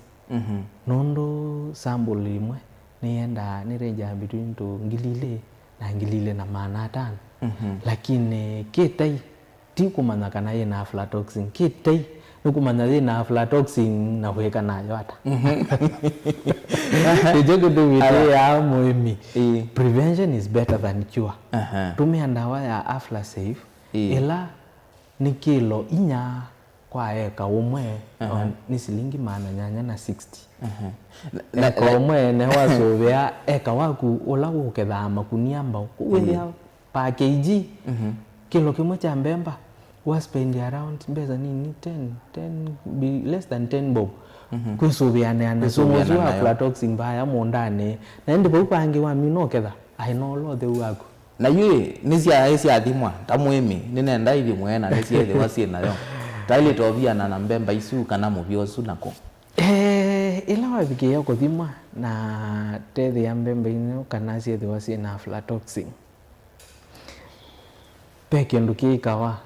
nondo sample imwe nienda nireja between to ngilile na maana tano lakini kitai ti kumanya kana ina aflatoxin kitai nukumanya ina aflatoxin na weka nayo ata ijogo do ya muhimu prevention is better than cure tumia ndawa ya Aflasafe ila ni kilo inya kwa eka umwe ni silingi maana nyanya na 60 eka umwe ne wasovea eka waku ulagu uketha makunia mbao kuwithia pa kg kilo kimwe cha mbemba was spend around mbeza nini 10 less than 10 bob kusubiana na somozu wa aflatoxin baya mondane na ndi upange wa mino ketha I know lo the wako na yue nisia athimwa tamuimi ninenda ithi mwena nisia the wasi nayo taili tovia na mbemba isu kana muvio su nako ila wabikia kuthimwa na tethi ya mbemba ino kana sia the wasi na aflatoxin peke nduki kawa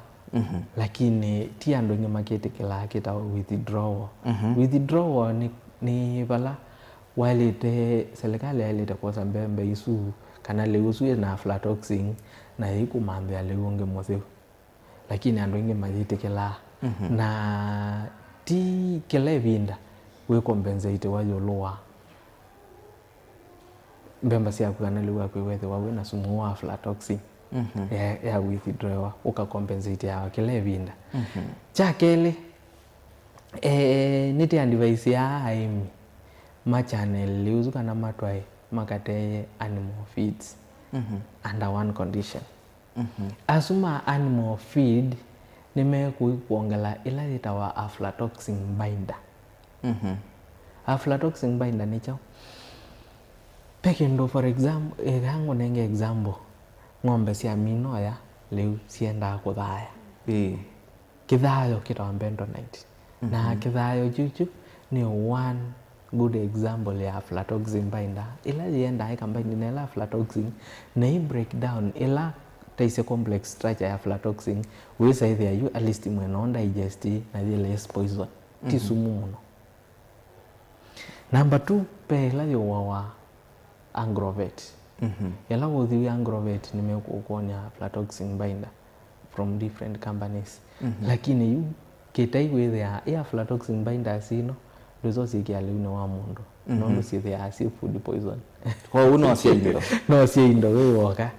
lakini ti andu ngi makete kila kita withdrawal withdrawal ni bala walite serikali alite kwa mbembe isu kana leusu na aflatoxin na ikumambia leunge motheu lakini andu ngi makete kila na ti kila vinda we compensate wa yoloa mbemba cia kana lewa kwethe wa na sumu wa aflatoxin ya withdraw uka compensate ya kile vinda chakele niti device ya aimi ma channel liuzu kana matwae makate animal feeds under one condition asuma animal feed nimekuongela ila itawa aflatoxin binder aflatoxin binder ni chao pekendo for example egango nenge example ng'ombe cia minoya leu cienda kuthaya kithayo kitawa bentonite na kithayo chuchu ni one good example ya aflatoxin binder ila yenda ikambindi na aflatoxin na break down ila taise complex structure ya aflatoxin wisa idhia yu at least mweno digest na less poison ti sumu muno number 2 pe ila yo wa Agrovet yala wodhi Agrovet nimekuonya aflatoxin binder from different companies lakini yu kitai with ya aflatoxin binder sino ndozo sikia leo wa mundu no sikia si food poison kwa uno siendo no siendo wewe waka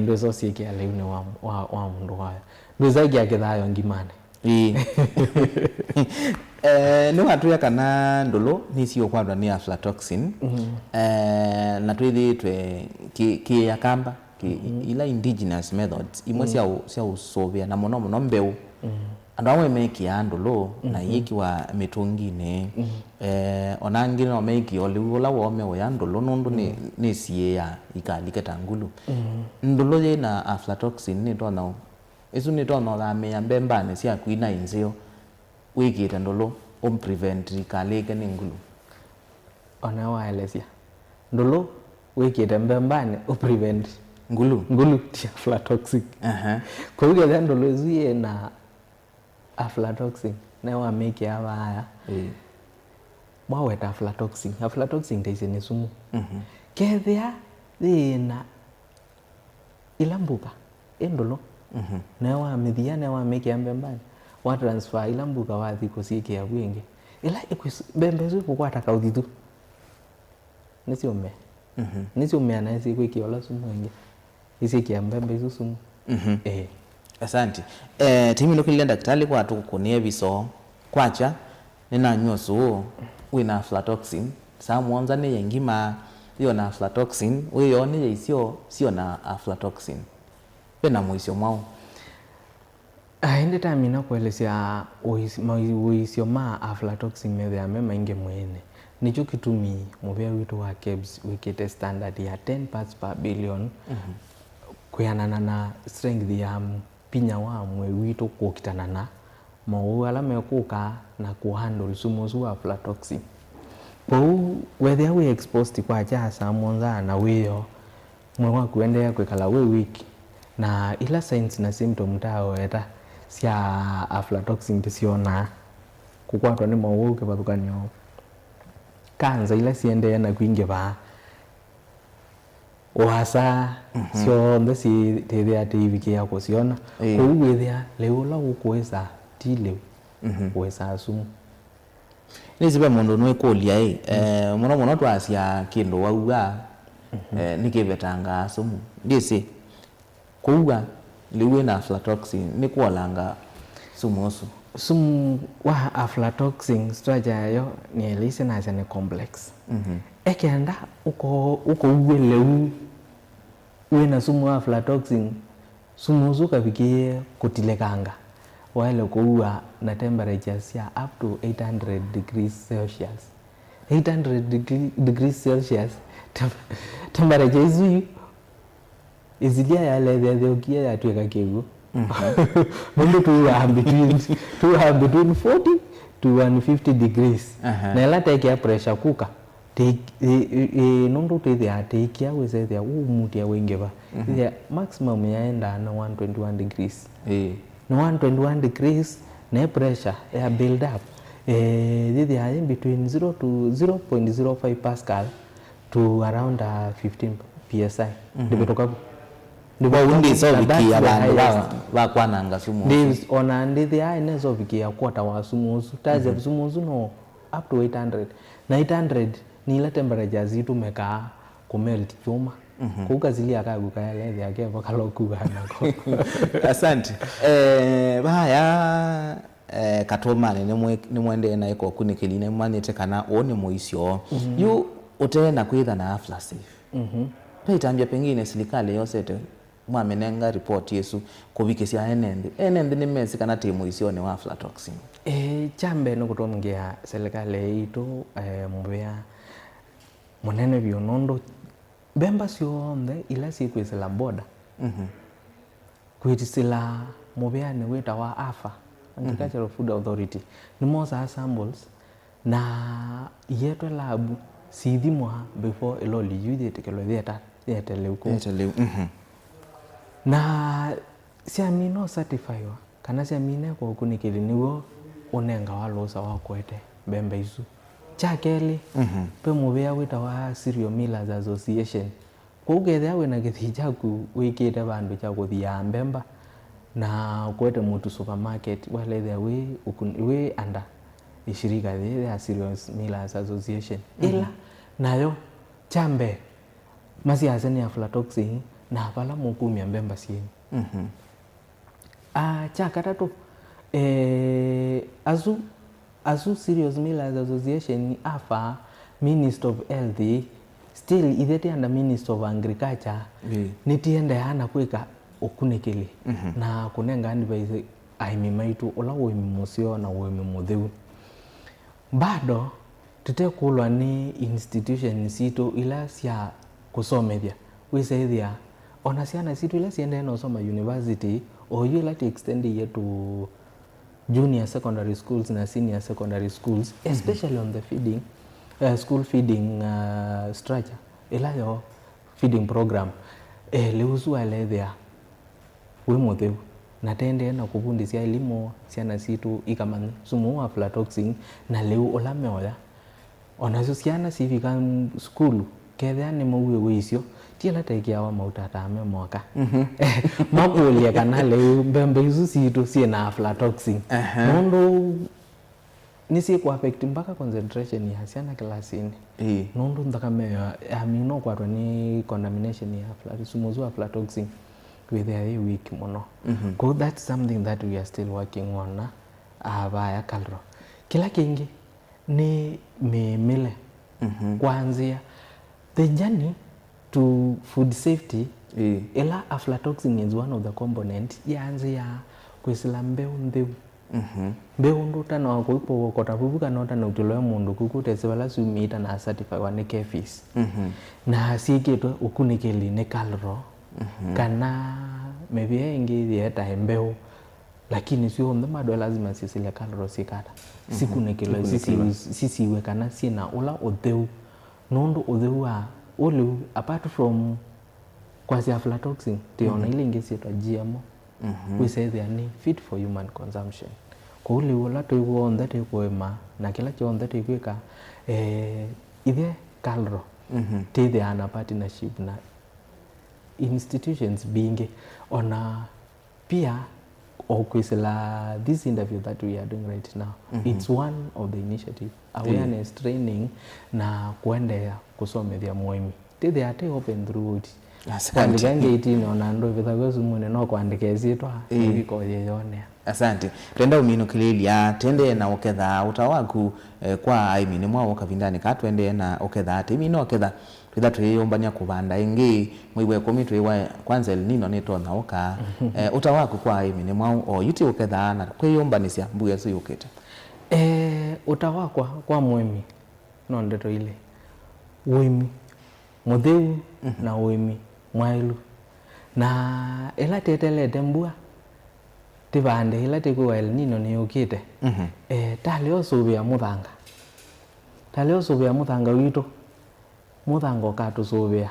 ndozo sikia leo wa mundu haya ndozo sikia kithayo ngimane ni watu ya kana ndolo ni sio kwa ni aflatoxin na twithitwe ki yakamba ila indigenous methods imwe cia usovia na muno mbeu andu amwe mekia ndolo na yikiwa mitungine onangire no meki oliula wome wa ndolo nundu ni siya ikalike tangulu ndolo ye na aflatoxin ni tona isu ni tona la me mbembane cia kwina inzio wikite ndolo prevent ikalike ni ngulu ona waelesia ndolo wikite mbembane prevent ngulu tia aflatoxin kwa hiyo ndolo isu na aflatoxin na wa make abaya mwaweta aflatoxin taise ni sumu kethia thina ilambuka endolo na wa mithia na wa make mbembani wa transfer ilambuka wa thiko sike ya bwenge ila bembe zu kukwata kauthitu nisiume na isi kwikiola sumu nge isi kia mbembe zu sumu Asante. Timi nukile daktari kwa tukukunie viso kwacha nina nyosu wina aflatoxin saa mwanza ni yengima hiyo na aflatoxin wewe ni isio sio na aflatoxin pena muisio mwao ende time na kuelezea uisio ma aflatoxin methe ya mema inge mwene nicho kitumi mubea witu wa KEBS wikite standard ya 10 parts per billion kuyanana na strength ya pinya wa mwe witu kukitana na mau ala mekuka na kuhandle sumu wa aflatoxin kwa whether we exposed kwa jasa monza na weyo mwe wa kuendea kwekala we wiki na ila signs na symptom tao eta sia aflatoxin tisiona kukwatwa ni mau ke bathukanyo kanza ila siende na kuinge ba wasa sio ndesi tethia TV ya kusiona kuwethia leo la ukuweza tile kuweza sumu nizibe mundu nwe kulia muno twasia kindu wauga nikibetanga sumu ndisi kuuga liwe na aflatoxin ni kuolanga sumu wa aflatoxin strategy yo ni elise na ni complex ekenda uko uweleu wena sumu wa aflatoxin sumu zuka vikie kutilekanga wale kuua na temperatures ya up to 800 degrees Celsius 800 degrees Celsius temperature izu izilia ya leve okia ya tuweka kegu mundu between 40 to 150 degrees na ila take ya pressure cooker nundu tethia take ya wezethia umutia wengeva ya maximum yaenda na 121 degrees na 121 degrees na pressure ya build up thethia in between 0 to 0.05 pascal to around 15 psi ndibetoka ndibo so vikia bandu bakwananga sumu this ona ndithia inezo vikia kwata wa sumu taze sumu no up to 800 na 800 ni ile temperature zitu meka kumelt chuma kukazilia kaguka yale yake bakaloku ganako asante baya katomane ni mwende na iko kunikiline manite kana one moisio yu utena kwitha na afla safe paitambia pengine serikali yosete mwamenenga report yesu kubikisia enende ni mesi kana timu isione wa aflatoxin chambe no kutomngia serikali itu mbea monene bionondo bemba sionde ila sikwesela boda kwitisila mubeane weta wa AFA Agricultural Food Authority ni mosa samples na yeto labu sidimwa before eloli yude tekelodeta yeteleuko na siamino certify kana siamine kwa kunikili niwo onenga walosa wakwete bembe isu chakeli pe mubea wita wa Cereal Millers Association kwa ugetha we na githi chaku wikite bandu cha kuthia mbemba na kwete mutu supermarket wale there we anda ishirika ya Cereal Millers Association ila nayo chambe masiasa ni aflatoxin na pala mukumia mbemba sieni chakatatu azu asu Serious Millers Association afa Minister of Health still ithete under Minister of Agriculture nitiende hana kwika ukunikili na kunenga advice aimi maitu ula uimi musio na uimi mutheu bado tutekulwa ni institution situ ila cia kusomethia wisaithia ona ciana situ ila ciende no soma university o ila ti extend yetu junior secondary schools na senior secondary schools especially on the feeding school feeding structure ila yo feeding program leusu alethia we mutheu na tende na kufundisia elimu ciana situ ikamanya sumu wa aflatoxin na leu ulame oya ona ciana cifika skulu kethia ni mauwe wicio tiela tekia wa mautatame mwaka makulia kana leu mbembe isu situ ciena aflatoxin nondo nisi ku affect mpaka concentration ya ciana klasini nondo ndakame amino kwatwa ni contamination ya aflatoxin with a week mono that's something that we are still working on via KALRO. Kila kingi ni mimile kuanzia the journey to food safety ila aflatoxin is one of the component yaanzia kwisila mbeu ndeu mbeu nduta na kuipo kotavuka nota na utuloe mundu kukute bala sumita na certify wa ne KEPHIS na siketwe ukunikeli ne KALRO kana maybe ingi yeta mbeu lakini sio ndo mado lazima sisi le KALRO sikata sikunekelo sisi wekana sina ula odeu nondo odeu wa ulu apart from kwasi aflatoxin tiona ile ingesi to GMO we say they are fit for human consumption ko ule wala to go on that ema na kila cho on that ikweka ile KALRO they are na partnership na institutions being on pia okwisela this interview that we are doing right now it's one of the initiative awareness training na kuendea kusomethia muimi they are open through kandigange itini ona ndo vithago sumune no kwandike zitwa ibiko yeyone. Asante twenda umino kililia tende na oketha utawaku kwa aimini mwa kavindani katwende na oketha timino oketha twitha twiyombania kubanda ingi mwiwe komitwe wa kwanza El Nino neto na oka utawaku kwa aimini mwa o yuti oketha na kwiyombanisia mbuya so yokete utawakwa kwa mwemi no ndeto ile wimi mutheu na wimi mwailu na ela tetelete mbua tivande ila tikuwa El Nino ni ukite talio subia muthanga wito muthango katu subia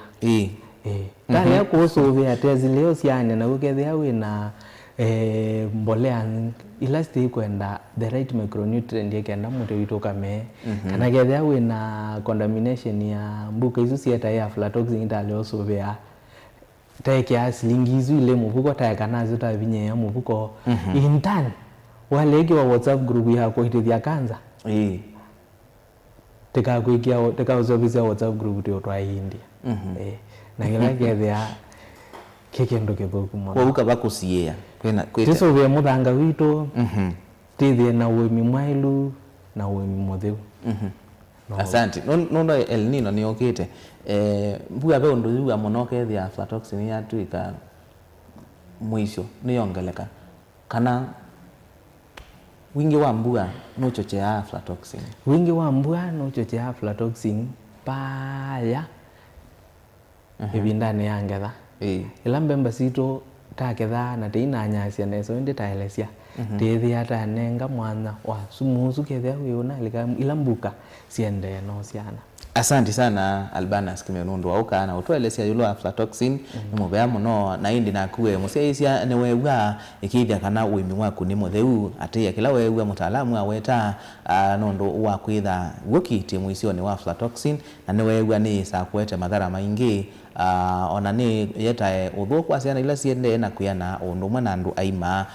talio ku subia tezileo siane na ukethia wina mbolea ila sti kwenda the right micronutrient yekenda muto wito kame kana kethia wina contamination ya mbuka isu sieta ya aflatoxin talio subia take asilingizu ile muvuko taeka nazo tavinye ya muvuko in turn walege wa WhatsApp group yako itithia kanza teka kuikia teka uservice ya WhatsApp group yo twa India na kila kethia kekendo kethuku mono kwa uka bakusiea kwena kwete tiso vya muthanga wito tithie na wemi mwailu na wemi mutheu asante no El Nino ni okite mbuya be undu yu amonoke thia aflatoxin ya tuika mwisho ni ongeleka kana wingi wa mbuya no chochea aflatoxin wingi wa mbuya no chochea aflatoxin paya ebindane yangetha ila mbemba sito taketha na teina nyasia neso ndi taelesia tethia ta nenga mwana wa sumuzu kethia wiona ila mbuka siende no siana. Asante sana Albanas Kimenundu wauka na utwelesia yulo aflatoxin mubea muno na indi na kuwe museisia ne wewa ikithia kana uimi waku ni mutheu ati kila wewa mutaalamu aweta nondo wa kwitha woki timu isio ni wa aflatoxin na ne wewa ni sa kwete madhara maingi ona ni yetae uthu kwa ciana ila ciende na kuyana undu mwe na andu aima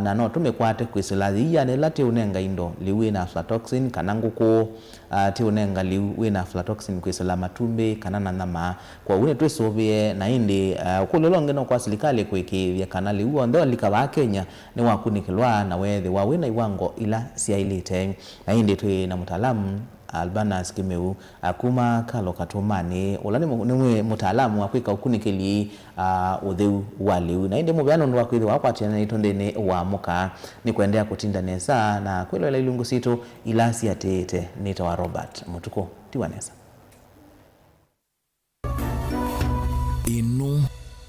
na no tumekwate kwisila thia ne lati unenga indo liwe na aflatoxin kana nguku ti unenga liwe na aflatoxin kwisila matumbi kana na nyama kwa une twisuvie na indi ukulolonge no kwa serikali kwikithia kana liwe ndo likawa Kenya ni wakunikilwa na wethi wa wina iwango ila ciailite na indi twi na mutaalamu Albanas Kimeu akuma Kalo Katumani ulani ni mutaalamu wa kwika ukunikili utheu waliu na indi mubiano ndo wakwithi wakwa tena itondene wa muka ni kuendea kutinda nesa na kwelo ila ilungu situ ila siatete nita wa Robert Mutuko Tiwanesa.